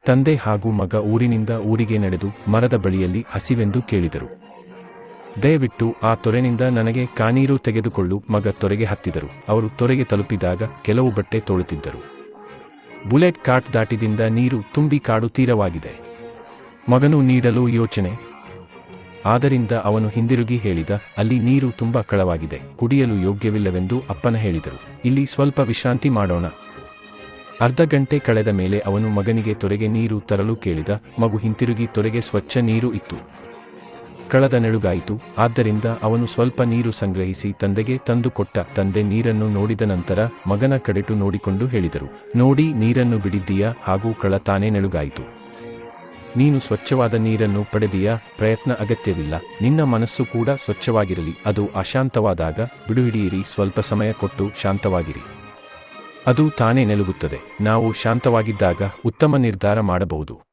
ತಂದೆ ಹಾಗೂ ಮಗ ಊರಿನಿಂದ ಊರಿಗೆ ನಡೆದು ಮರದ ಬಳಿಯಲ್ಲಿ ಹಸಿವೆಂದು ಕೇಳಿದರು. ದಯವಿಟ್ಟು ಆ ತೊರೆನಿಂದ ನನಗೆ ಕಾನೀರು ತೆಗೆದುಕೊಳ್ಳು. ಮಗ ತೊರೆಗೆ ಹತ್ತಿದರು. ಅವರು ತೊರೆಗೆ ತಲುಪಿದಾಗ ಕೆಲವು ಬಟ್ಟೆ ತೊಳುತ್ತಿದ್ದರು. ಬುಲೆಟ್ ಕಾಟ್ ದಾಟಿದಿಂದ ನೀರು ತುಂಬಿ ಕಾಡು ತೀರವಾಗಿದೆ. ಮಗನು ನೀಡಲು ಯೋಚನೆ. ಆದ್ದರಿಂದ ಅವನು ಹಿಂದಿರುಗಿ ಹೇಳಿದ, ಅಲ್ಲಿ ನೀರು ತುಂಬಾ ಕಳವಾಗಿದೆ, ಕುಡಿಯಲು ಯೋಗ್ಯವಿಲ್ಲವೆಂದು ಅಪ್ಪನ ಹೇಳಿದರು. ಇಲ್ಲಿ ಸ್ವಲ್ಪ ವಿಶ್ರಾಂತಿ ಮಾಡೋಣ. ಅರ್ಧ ಗಂಟೆ ಕಳೆದ ಮೇಲೆ ಅವನು ಮಗನಿಗೆ ತೊರೆಗೆ ನೀರು ತರಲು ಕೇಳಿದ. ಮಗು ಹಿಂತಿರುಗಿ ತೊರೆಗೆ ಸ್ವಚ್ಛ ನೀರು ಇತ್ತು. ಕಳದ ನೆಳುಗಾಯಿತು. ಆದ್ದರಿಂದ ಅವನು ಸ್ವಲ್ಪ ನೀರು ಸಂಗ್ರಹಿಸಿ ತಂದೆಗೆ ತಂದು ಕೊಟ್ಟ. ತಂದೆ ನೀರನ್ನು ನೋಡಿದ ನಂತರ ಮಗನ ಕಡೆಟು ನೋಡಿಕೊಂಡು ಹೇಳಿದರು, ನೋಡಿ, ನೀರನ್ನು ಬಿಡಿದ್ದೀಯಾ ಹಾಗೂ ಕಳ ತಾನೇ ನೆಳುಗಾಯಿತು. ನೀನು ಸ್ವಚ್ಛವಾದ ನೀರನ್ನು ಪಡೆದೀಯಾ? ಪ್ರಯತ್ನ ಅಗತ್ಯವಿಲ್ಲ. ನಿನ್ನ ಮನಸ್ಸು ಕೂಡ ಸ್ವಚ್ಛವಾಗಿರಲಿ. ಅದು ಅಶಾಂತವಾದಾಗ ಬಿಡುಹಿಡಿಯಿರಿ. ಸ್ವಲ್ಪ ಸಮಯ ಕೊಟ್ಟು ಶಾಂತವಾಗಿರಿ. ಅದು ತಾನೇ ನೆಲುಗುತ್ತದೆ. ನಾವು ಶಾಂತವಾಗಿದ್ದಾಗ ಉತ್ತಮ ನಿರ್ಧಾರ ಮಾಡಬಹುದು.